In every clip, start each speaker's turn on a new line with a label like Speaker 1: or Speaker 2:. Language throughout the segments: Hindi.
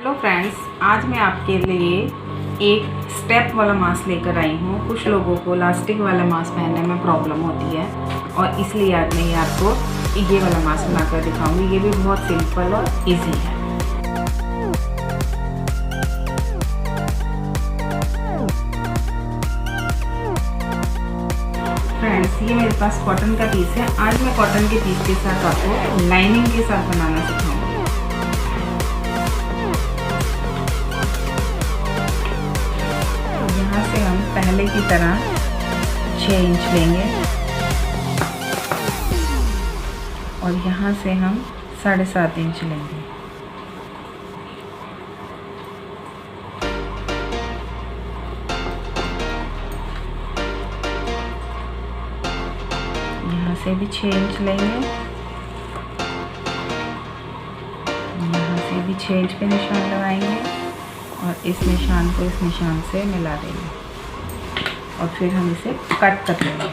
Speaker 1: हेलो फ्रेंड्स, आज मैं आपके लिए एक स्टेप वाला मास्क लेकर आई हूँ। कुछ लोगों को इलास्टिक वाला मास्क पहनने में प्रॉब्लम होती है और इसलिए आज मैं आपको ये वाला मास्क बनाकर दिखाऊंगी। ये भी बहुत सिंपल और इजी है। फ्रेंड्स, ये मेरे पास कॉटन का पीस है। आज मैं कॉटन के पीस के साथ आपको लाइनिंग के साथ बनाना सिखाऊंगी। यहाँ से हम पहले की तरह 6 इंच लेंगे और यहाँ से हम 7.5 इंच लेंगे। यहाँ से भी 6 इंच लेंगे, यहाँ से भी 6 इंच पे निशान लगाएंगे और इस निशान को इस निशान से मिला देंगे और फिर हम इसे कट कर लेंगे।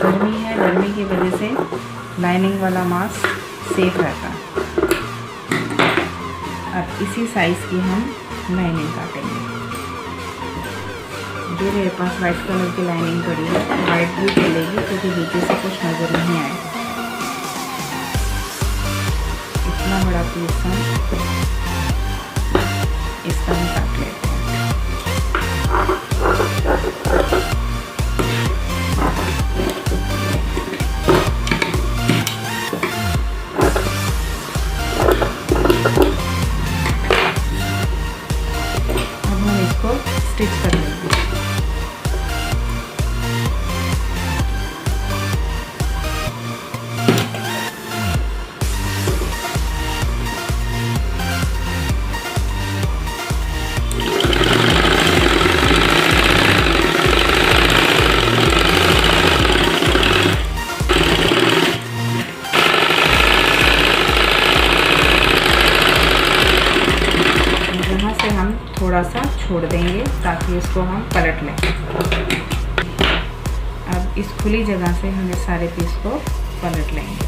Speaker 1: गर्मी है, गर्मी की वजह से लाइनिंग वाला मास्क सेफ रहता है। अब इसी साइज़ की हम लाइनिंग काटेंगे। जो मेरे पास वाइट कलर की लाइनिंग पड़ी है, वाइट भी चलेगी क्योंकि नीचे से कुछ नज़र नहीं आएगा। इतना बड़ा पीस हम इसका भी काट लेते हैं। अब हम इसको स्टिच कर लेंगे। हम थोड़ा सा छोड़ देंगे ताकि इसको हम पलट लें। अब इस खुली जगह से हम इस सारे पीस को पलट लेंगे।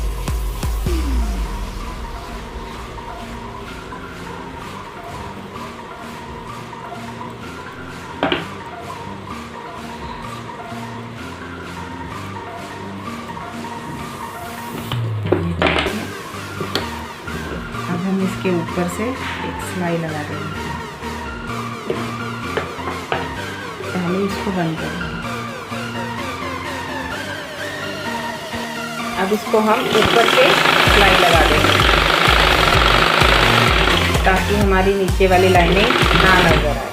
Speaker 1: अब हम इसके ऊपर से एक सिलाई लगा देंगे। पहले इसको बंद करेंगे। अब इसको हम ऊपर से सिलाई लगा देंगे ताकि हमारी नीचे वाली लाइनिंग ना नजर आए।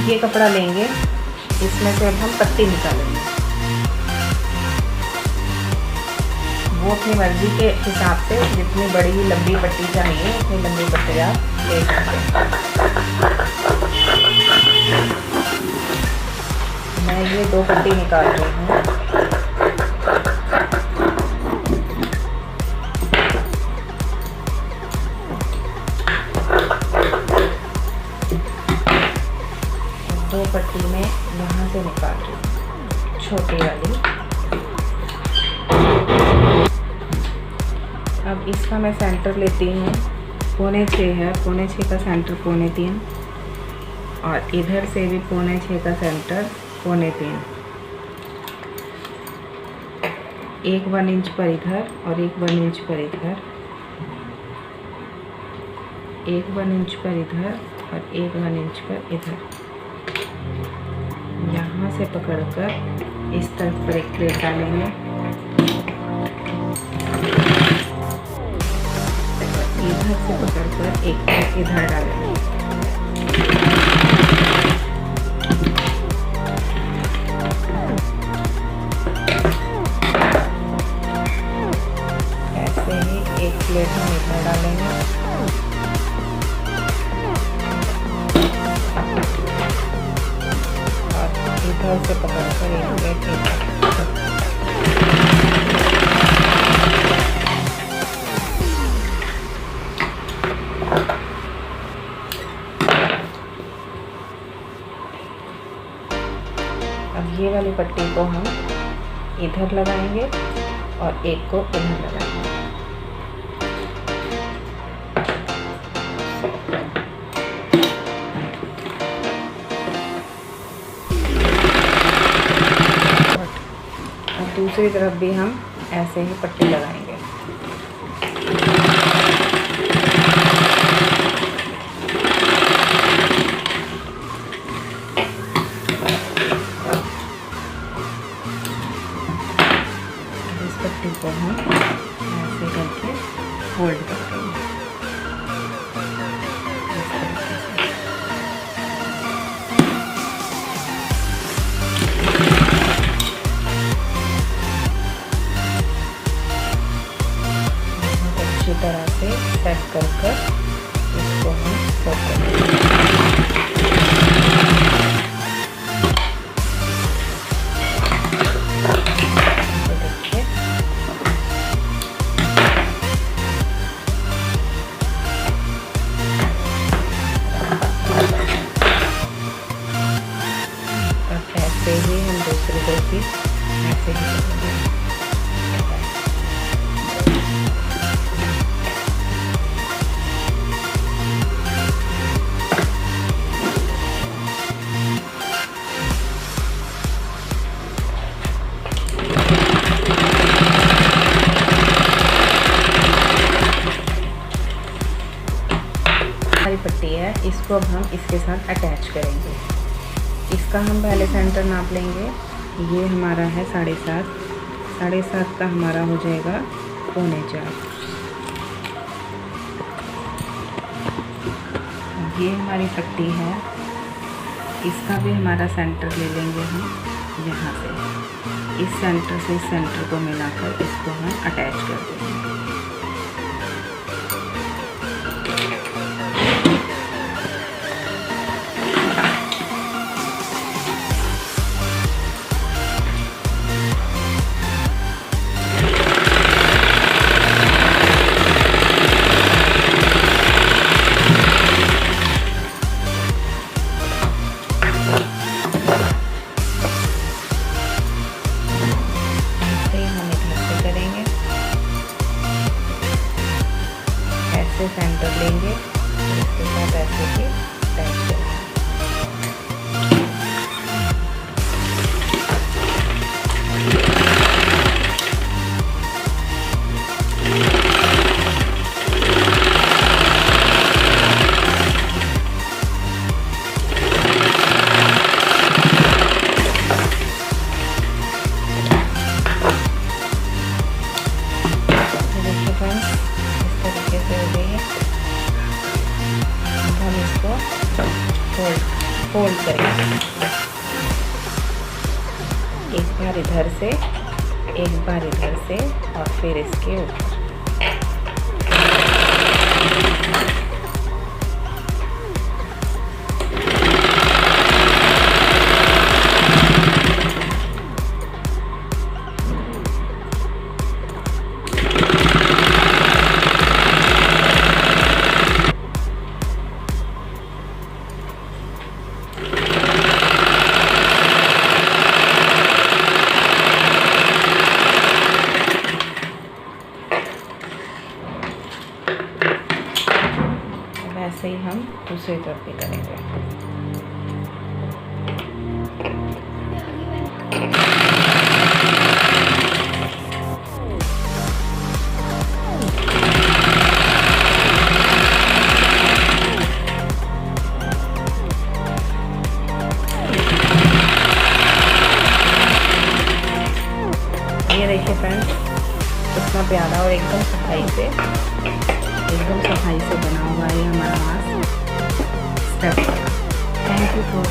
Speaker 1: ये कपड़ा लेंगे, इसमें से अब हम पट्टी निकालेंगे। वो अपनी मर्जी के हिसाब से जितनी बड़ी लंबी पट्टी चाहिए उतनी लंबी पट्टी आप ले सकते हैं। मैं ये 2 पट्टी निकाल रही हूँ। दो पट्टी में यहाँ से निकाल रही हूँ छोटी वाली। अब इसका मैं सेंटर लेती हूँ 5.25 है, 5.25 का सेंटर 3.25 और इधर से भी 5.25 का सेंटर 3.25। एक 1 इंच पर इधर और एक 1 इंच पर इधर, एक 1 इंच पर इधर और एक 1 इंच पर इधर। यहाँ से पकड़कर इस तरफ पर एक प्लेट डालेंगे, इधर से पकड़कर एक प्लेट इधर डालेंगे। इधर से पकड़ कर अब ये वाली पट्टी को हम इधर लगाएंगे और एक को इधर लगाएंगे। और दूसरी तरफ भी हम ऐसे ही पट्टी लगाएंगे। पट्टी को हम ऐसे करके फोल्ड कर देंगे। अच्छी तरह से सेट कर इसको हम सेट करेंगे। ऐसे ही हम दूसरी को भी ऐसे ही करेंगे। हमारी पट्टी है, इसको अब हम इसके साथ अटैच करेंगे। इसका हम पहले सेंटर नाप लेंगे। ये हमारा है 7.5, 7.5 का हमारा हो जाएगा 3.25। ये हमारी पट्टी है, इसका भी हमारा सेंटर ले लेंगे हम यहाँ से। इस सेंटर से इस सेंटर को मिलाकर इसको हम अटैच कर देंगे। ऐसे सेंटर लेंगे, इसके साथ ऐसे ही अटैच करेंगे। हम इसको फोल्ड करेंगे, एक बार इधर से, एक बार इधर से और फिर इसके ऊपर। ऐसे ही हम दूसरी तरफ भी करेंगे। ये देखिए फ्रेंड्स, इतना प्यारा और एकदम सफाई से बना हुआ है हमारा mask step. Thank you for